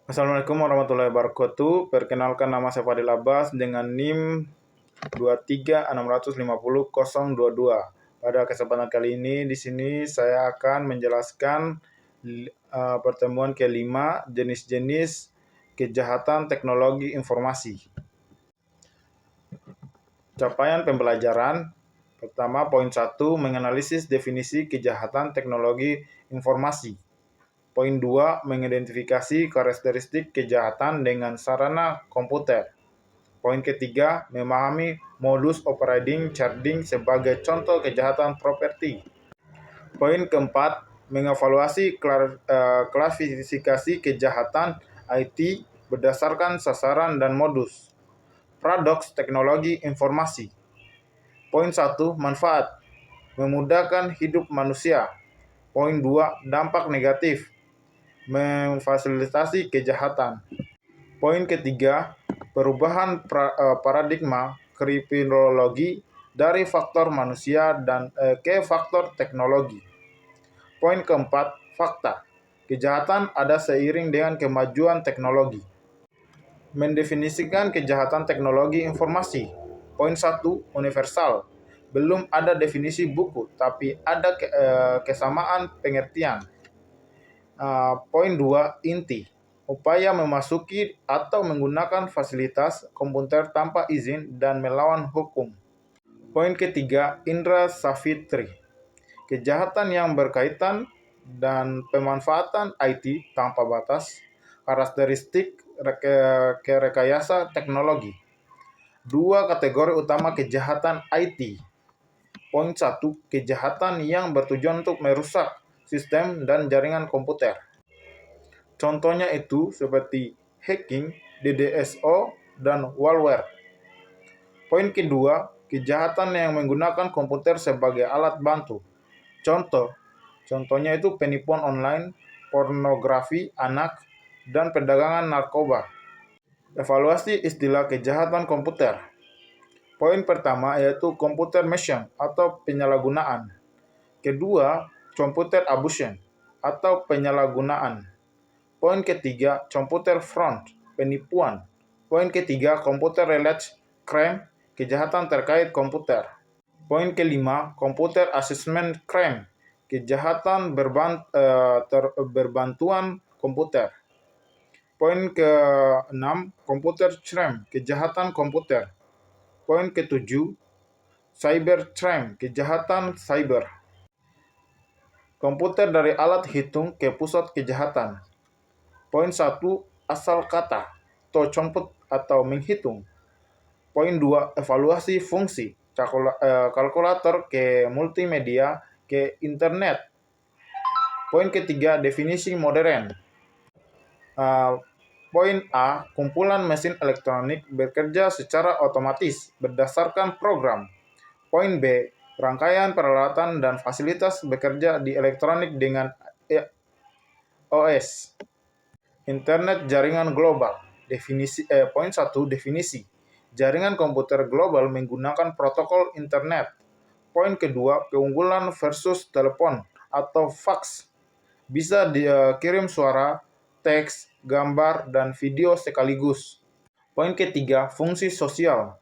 Assalamualaikum warahmatullahi wabarakatuh. Perkenalkan, nama saya Fadil Abbas dengan NIM 23650.022. Pada kesempatan kali ini di sini saya akan menjelaskan pertemuan kelima jenis-jenis kejahatan teknologi informasi. Capaian pembelajaran. Pertama, poin 1, menganalisis definisi kejahatan teknologi informasi. Poin 2, mengidentifikasi karakteristik kejahatan dengan sarana komputer. Poin ketiga, memahami modus operating charging sebagai contoh kejahatan properti. Poin keempat, mengevaluasi klasifikasi kejahatan IT berdasarkan sasaran dan modus. Paradoks teknologi informasi. Poin 1, manfaat, memudahkan hidup manusia. Poin 2, dampak negatif, memfasilitasi kejahatan. Poin ketiga, perubahan paradigma kriminologi dari faktor manusia dan ke faktor teknologi. Poin keempat, fakta. Kejahatan ada seiring dengan kemajuan teknologi. Mendefinisikan kejahatan teknologi informasi. Poin 1, universal. Belum ada definisi buku, tapi ada kesamaan pengertian. Poin 2, inti. Upaya memasuki atau menggunakan fasilitas komputer tanpa izin dan melawan hukum. Poin ketiga, Indra Savitri. Kejahatan yang berkaitan dan pemanfaatan IT tanpa batas. Karakteristik rekayasa teknologi. Dua kategori utama kejahatan IT. Poin 1, kejahatan yang bertujuan untuk merusak sistem dan jaringan komputer. Contohnya itu seperti hacking, DDoS, dan malware. Poin kedua, kejahatan yang menggunakan komputer sebagai alat bantu. Contohnya itu penipuan online, pornografi anak, dan perdagangan narkoba. Evaluasi istilah kejahatan komputer. Poin pertama yaitu computer mission atau penyalahgunaan. Kedua, computer abusion atau penyalahgunaan. Poin ketiga, computer fraud, penipuan. Poin ketiga, computer related crime, kejahatan terkait komputer. Poin kelima, computer assessment crime, kejahatan berbantuan komputer. Poin ke-6, computer crime, kejahatan komputer. Poin ke-7, cyber crime, kejahatan cyber. Komputer dari alat hitung ke pusat kejahatan. Poin 1, asal kata, tocomput atau menghitung. Poin 2, evaluasi fungsi, kalkulator ke multimedia ke internet. Poin ketiga, definisi modern. Poin A, kumpulan mesin elektronik bekerja secara otomatis berdasarkan program. Poin B, rangkaian peralatan dan fasilitas bekerja di elektronik dengan OS. Internet jaringan global. Poin 1, definisi. Jaringan komputer global menggunakan protokol internet. Poin kedua, keunggulan versus telepon atau fax. Bisa dikirim suara, teks, gambar, dan video sekaligus. Poin ketiga, fungsi sosial.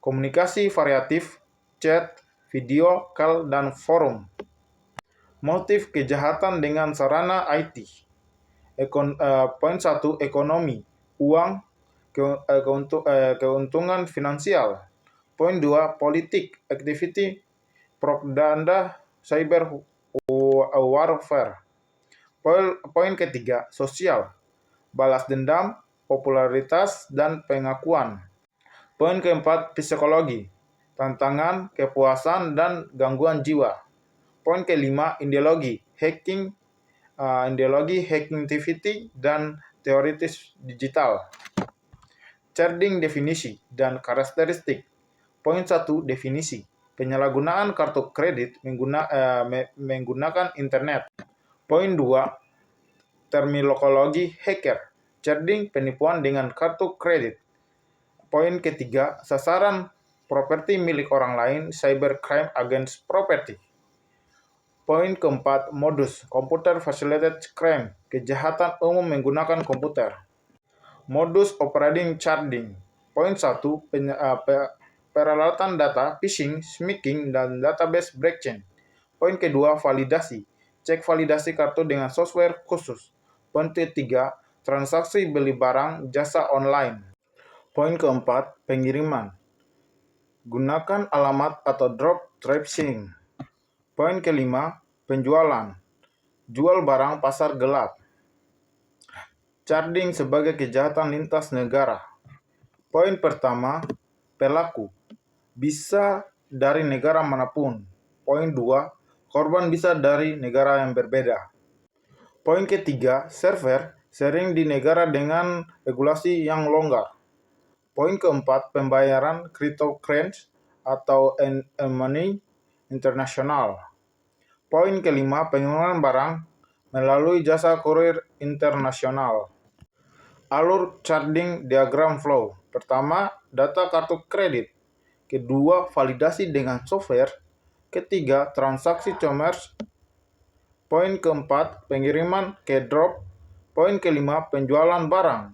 Komunikasi variatif, chat, video, call, dan forum. Motif kejahatan dengan sarana IT. Poin 1, ekonomi, uang, keuntungan finansial. Poin 2, politik, activity, propaganda, cyber warfare. Poin ketiga, sosial, balas dendam, popularitas, dan pengakuan. Poin keempat, psikologi, tantangan, kepuasan, dan gangguan jiwa. Poin kelima, ideologi, hacking activity, dan teoritis digital. Charging definisi dan karakteristik. Poin 1, definisi. Penyalahgunaan kartu kredit menggunakan internet. Poin 2, terminologi hacker. Charging penipuan dengan kartu kredit. Poin ketiga, sasaran properti milik orang lain, cybercrime against property. Poin keempat, modus computer facilitated crime, kejahatan umum menggunakan komputer. Modus operating charging. Poin 1, peralatan data, phishing, smishing, dan database blockchain. Poin kedua, validasi. Cek validasi kartu dengan software khusus. Poin ketiga, transaksi beli barang jasa online. Poin keempat, pengiriman. Gunakan alamat atau drop shipping. Poin kelima, penjualan. Jual barang pasar gelap. Charging sebagai kejahatan lintas negara. Poin pertama, pelaku. Bisa dari negara manapun. Poin 2, korban bisa dari negara yang berbeda. Poin ketiga, server sering di negara dengan regulasi yang longgar. Poin keempat, pembayaran cryptocurrency atau money internasional. Poin kelima, pengiriman barang melalui jasa kurir internasional. Alur charging diagram flow. Pertama, data kartu kredit. Kedua, validasi dengan software. Ketiga, transaksi commerce. Poin keempat, pengiriman ke drop. Poin kelima, penjualan barang.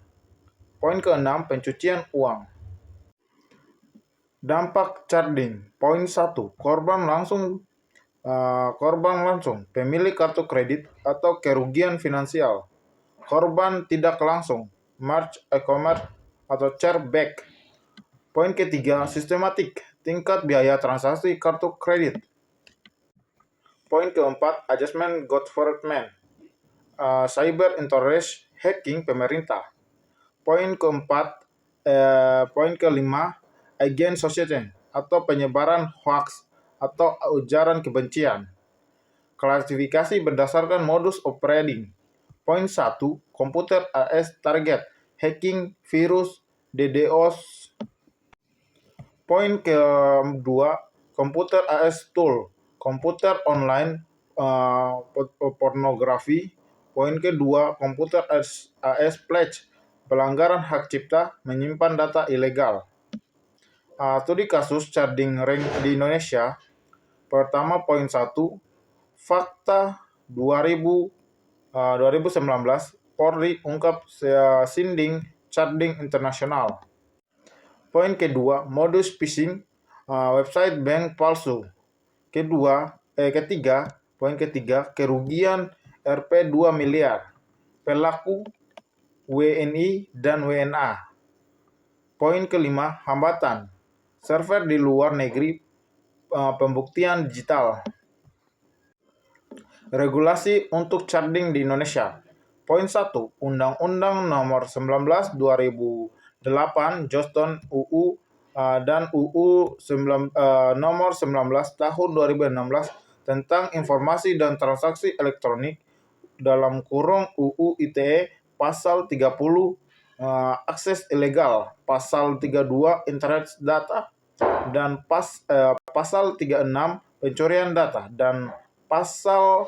Poin keenam, pencucian uang. Dampak charging. Poin 1, korban langsung, pemilik kartu kredit atau kerugian finansial. Korban tidak langsung, March e-commerce atau chargeback. Poin ketiga, sistematik, tingkat biaya transaksi kartu kredit. Poin keempat, adjustment government, cyber intelligence, hacking pemerintah. Poin kelima, agent society atau penyebaran hoax atau ujaran kebencian. Klasifikasi berdasarkan modus operating. Poin 1, komputer AS target, hacking, virus, DDoS. Poin kedua, komputer AS tool, komputer online, pornografi. Poin kedua, komputer AS pledge, pelanggaran hak cipta, menyimpan data ilegal. Studi kasus charging ring di Indonesia. Pertama, poin 1, fakta 2019, Polri ungkap sinding charging internasional. Poin kedua, modus phishing, website bank palsu. Poin ketiga, kerugian Rp 2 miliar. Pelaku WNI dan WNA. Poin kelima, hambatan. Server di luar negeri, pembuktian digital. Regulasi untuk charging di Indonesia. Poin 1, Undang-Undang Nomor 19 2008 Johnston UU dan UU Nomor 19 Tahun 2016 tentang Informasi dan Transaksi Elektronik (UU ITE) Pasal 30 akses ilegal, Pasal 32 internet data, dan Pasal 36 pencurian data, dan Pasal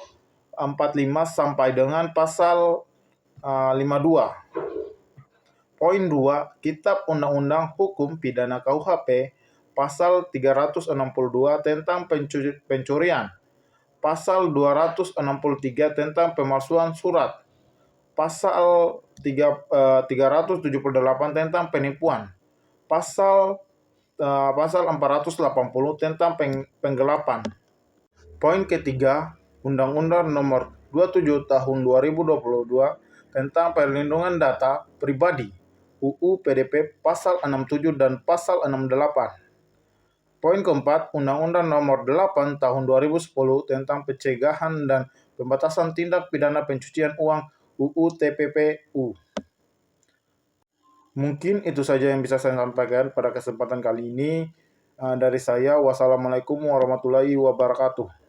45 sampai dengan Pasal 52. Poin 2, Kitab Undang-Undang Hukum Pidana KUHP, Pasal 362 tentang pencurian, Pasal 263 tentang pemalsuan surat, Pasal 378 tentang penipuan, Pasal 480 tentang penggelapan. Poin ketiga, Undang-Undang Nomor 27 Tahun 2022 tentang Perlindungan Data Pribadi, UU PDP Pasal 67 dan Pasal 68. Poin keempat, Undang-Undang Nomor 8 Tahun 2010 tentang Pencegahan dan Pembatasan Tindak Pidana Pencucian Uang, UU TPPU. Mungkin itu saja yang bisa saya sampaikan pada kesempatan kali ini. Dari saya, wassalamualaikum warahmatullahi wabarakatuh.